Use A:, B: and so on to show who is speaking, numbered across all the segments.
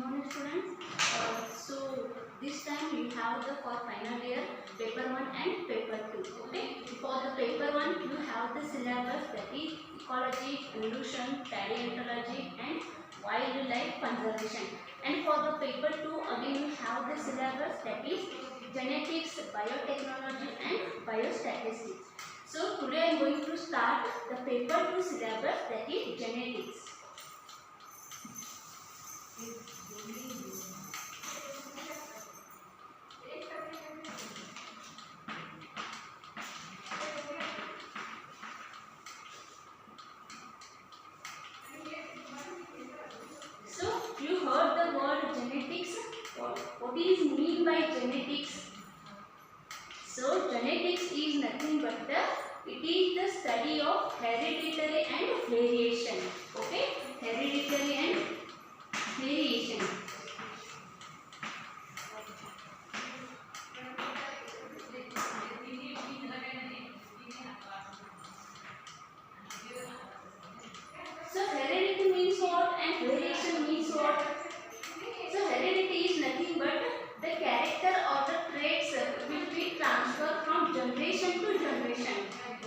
A: morning students. So this time we have the for final year paper 1 and paper 2. Okay. For the paper 1 you have the syllabus that is ecology, evolution, paleontology and wildlife conservation. And for the paper 2 again you have the syllabus that is genetics, biotechnology and biostatistics. So today I am going to start the paper 2 syllabus that is genetics. So you heard the word genetics. What is mean by genetics? So genetics is nothing but it is the study of hereditary and variation. Okay, hereditary and variation. So heredity means what and variation means what? So heredity is nothing but the character or the traits which we transfer from generation to generation.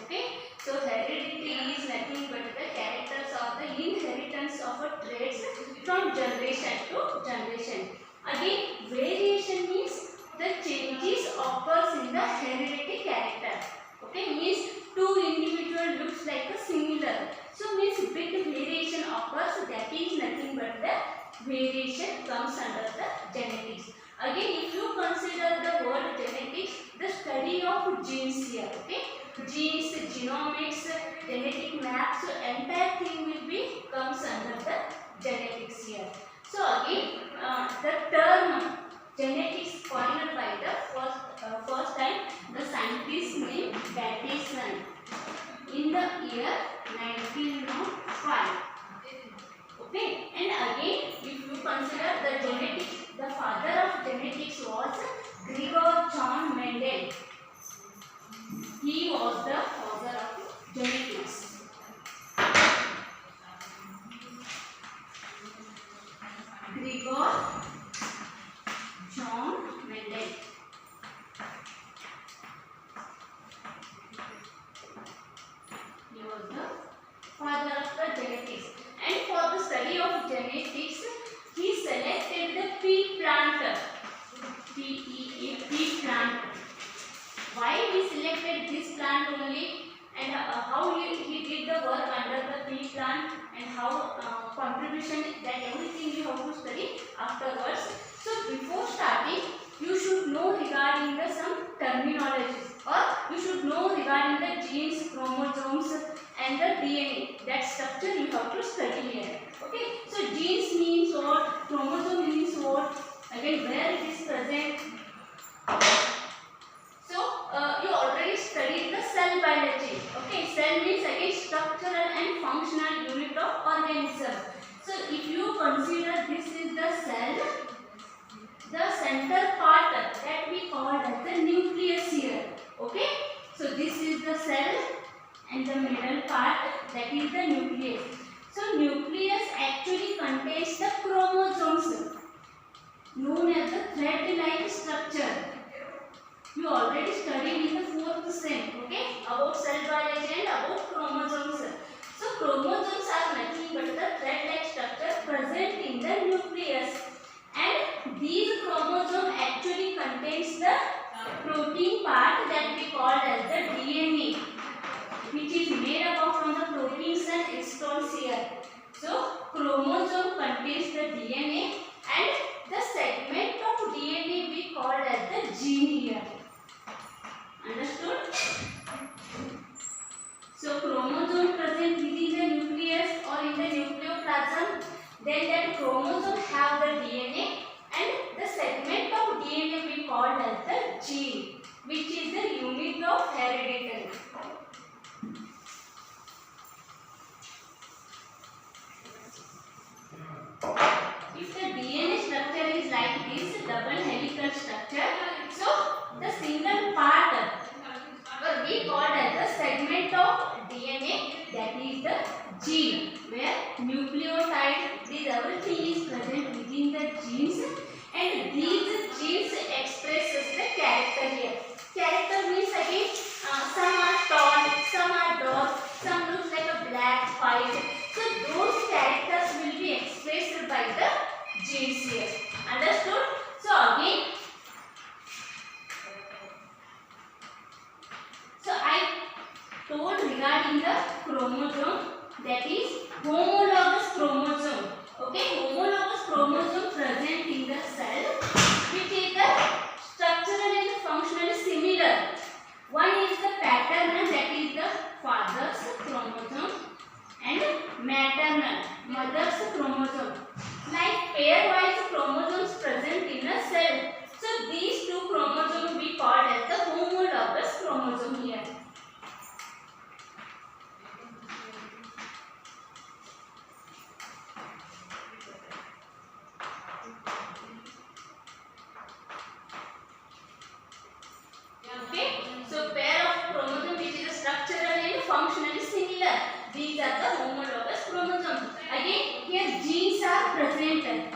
A: Okay. So heredity is nothing but the characters or the inheritance of a traits from generation to generation. Again, variation means the changes occurs in the hereditary character. Okay, means two individual looks like a similar. So means big variation occurs, that is nothing but the variation comes under the genetics. Again, if you consider the word genetics, the study of genes here. Okay, genes, genomics, genetic maps, so entire thing will be comes under the genetics here. So again, the term genetics coined by the first time the scientist named Bateson in the year 1905. Okay, and again, if you consider the genetics, the father of genetics was Gregor John Mendel. He was the father of genetics. Gregor John Mendel. He was the father of the genetics. And for the study of genetics, he selected the pea plant. Pea plant. Why he selected this plant only, and how he did the work under the pea plant, and how contribution, that everything you have to study afterwards. So before starting, you should know regarding the some terminologies, or you should know regarding the genes, chromosomes and the DNA. That structure you have to study here. Okay, so genes means what, chromosome means what, again where it is present. So you already studied the cell biology. Okay, cell means again structural and functional unit of organism. So if you consider this is the cell, the center part that we call as the nucleus here. Okay, so this is the cell and the middle part, that is the nucleus. So nucleus actually contains the chromosomes known as the thread-like structure. You already studied in the 4th sem, okay, about cell biology and about chromosomes. So chromosomes are nothing but the thread-like structure present in the nucleus, and these chromosomes actually contains the protein part that we call as the DNA, which is made up from the proteins and histones here. So chromosome contains the DNA, and the segment of DNA we call as the gene here. Understood? So chromosome present within the nucleus or in the nucleoplasm, then that chromosome have the DNA, and the segment of DNA we call as the gene, which is the unit of hereditary. If the DNA structure is like this, double helical structure, so the single part we call as the segment of DNA, that is the gene, where nucleotide, this everything is present within using the genes, and these genes expresses the character here. Character means again some are tall, some are dark, some looks like a black, white. So those characters will be expressed by the genes here. Understood? So again, so I told regarding the chromosome, that is homologous chromosome. Okay, homologous chromosome present in the cell which is the structurally and functionally similar. One is the paternal, that is the father's chromosome, and maternal, mother's chromosome. Like pairwise chromosomes present in a cell. So these two chromosomes will be called as the homologous chromosome here. Okay, so pair of chromosome which is structurally and functionally similar. These are the homologous chromosomes. Again, here genes are present.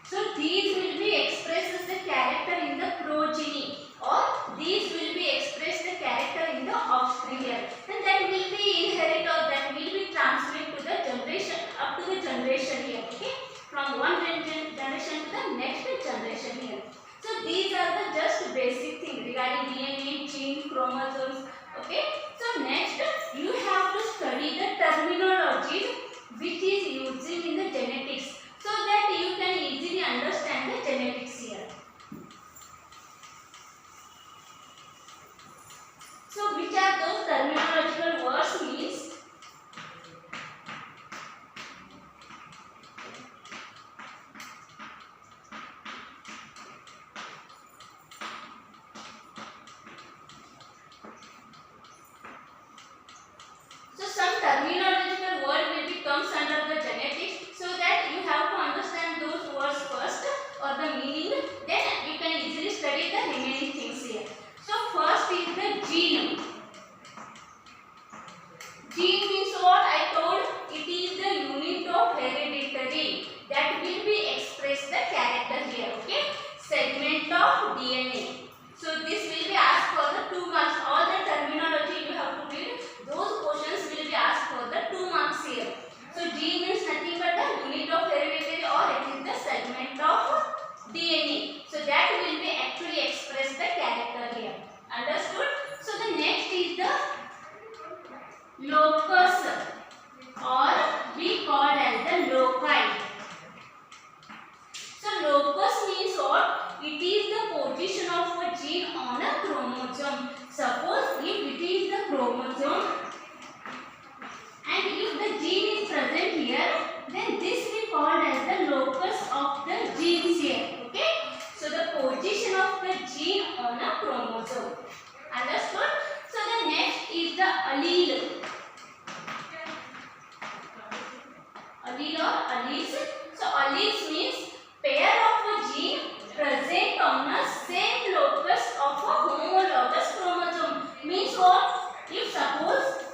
A: So these will be expressed as the character in the progeny, or these will be expressed the character in the offspring here. And that will be inherit, or that will be transferred to the generation, up to the generation here. Okay, from one generation to the next generation here. So these are the just basic things regarding DNA, gene, chromosomes. Okay. So next you have to study the terminology which is used in the genetics, so that you can easily understand the genetics here. So which are those terminological words means? So some terminological word will be comes under the genetics, so that you have to understand those words first, or the meaning, then you can easily study the remaining things here. So first is the gene. Gene means what? I told it is the unit of hereditary that will be express the character here. Okay, segment of DNA. So this will be asked for the 2 marks. All the terminology you have to read. Those questions will be asked for the 2 marks here. So gene means nothing but the unit of hereditary, or it is the segment of DNA. So that will be actually express the character here. Understood? So the next is the locus, or we call as the loci. So locus means what? It is the position of a gene on a chromosome. Suppose if it is the chromosome, and if the gene is present here, then this we called as the locus of the genes here. Okay? So the position of the gene on a chromosome. Understood? So the next is the allele. Allele or alleles. So alleles means pair of a gene present on a same locus of a homologous chromosome. Means what? If suppose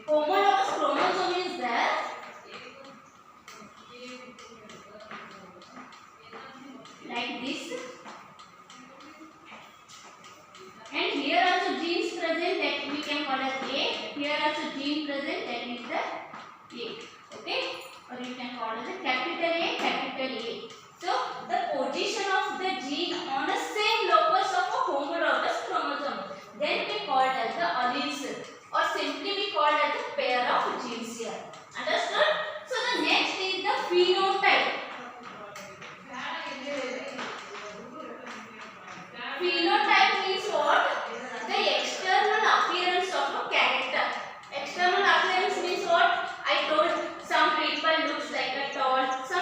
A: homologous chromosome is there, like this, and here also genes present, that we can call as A. Here also gene present, that is the A. Okay, or you can call it a capital A, capital A. So the position of the gene on the same locus of a homologous chromosome, then we call it as the alleles, or simply we call it as a pair of genes here. Understood? So the next is the phenotype. Phenotype means what? The external appearance of a character. External appearance means what? I told some people looks like a tall, some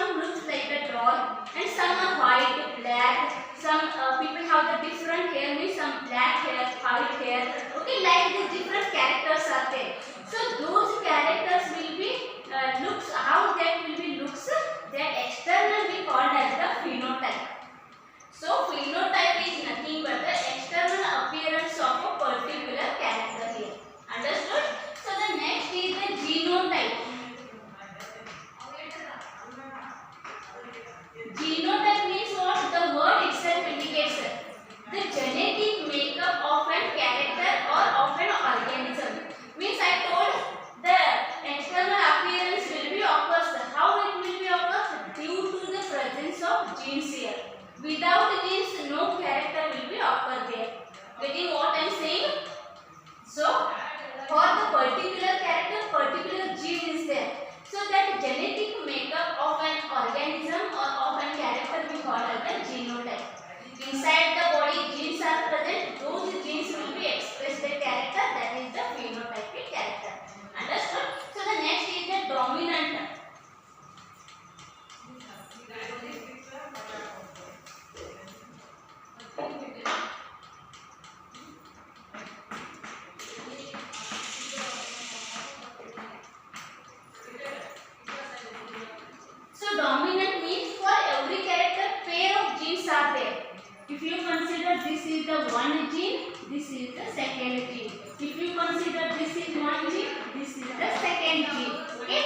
A: is the one gene, this is the second gene. If you consider this is one gene, this is the second gene. Okay,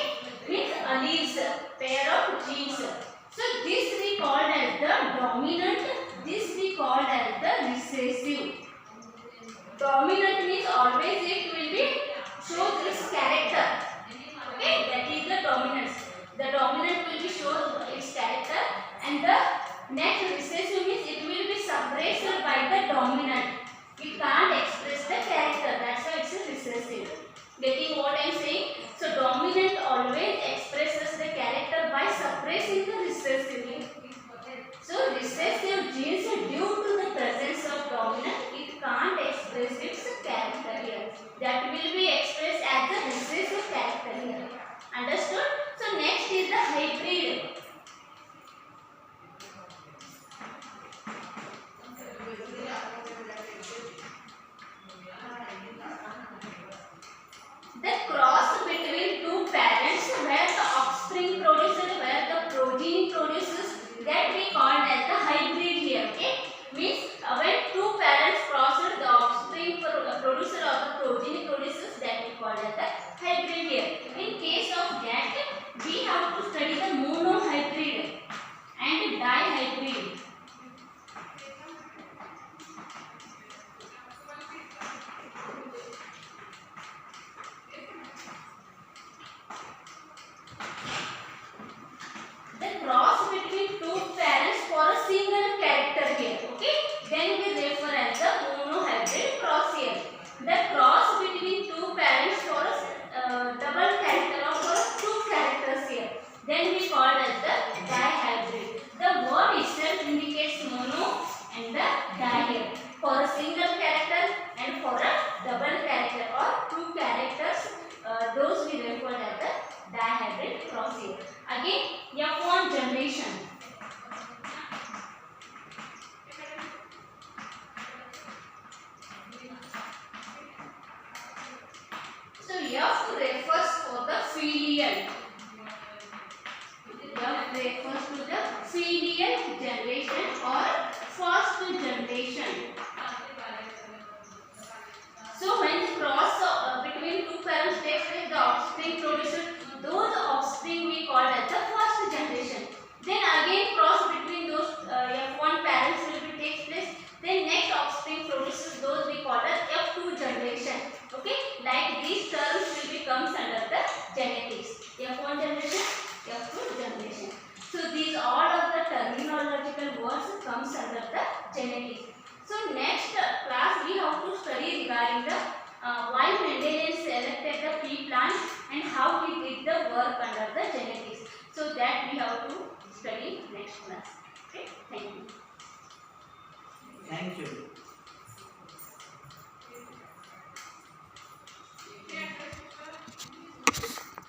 A: means alleles, pair of genes. So this we called as the dominant, this we called as the recessive. Dominant means always it will be show this character. Okay, that is the dominance. The dominant will be show its character, and the next recessive means it will be suppressed by the dominant. It can't express the character. That's why it's a recessive. Getting what I am saying? So dominant always expresses the character by suppressing the recessive. So recessive genes, due to the presence of dominant, it can't express its character here. That will be expressed as the recessive character here. Understood? So next is the hybrid. The cross between two parents where the offspring produces, where the progeny produces, that we called as the hybrid here. Okay, means when two parents cross, the offspring producer or the progeny produces, that we called as the hybrid here. In case of that, we have to study the monohybrid and dihybrid. Cross between two parents for a single character here. Okay, then we refer as the monohybrid cross here. The cross between two parents for a double character or for two characters here, then we call as the dihybrid. The word itself indicates mono and the di here. For a single character and for a double character or two characters, those we refer as the dihybrid cross here. Again, F1 generation. So F refers for the filial. F refers to the filial generation or first generation. So when the cross between two parents takes place, the offspring produces, those offspring we call as the first generation. Then again cross between those F1 parents will be takes place. Then next offspring produces, those we call as F2 generation. Okay, like these terms will be comes under the genetics. F1 generation, F2 generation. So these all of the terminological words comes under the genetics. So next class we have to study regarding the why Mendelian selected the pea plants and how he did the work under the genetics. So that we have to study next class. Okay, thank you.
B: Thank you.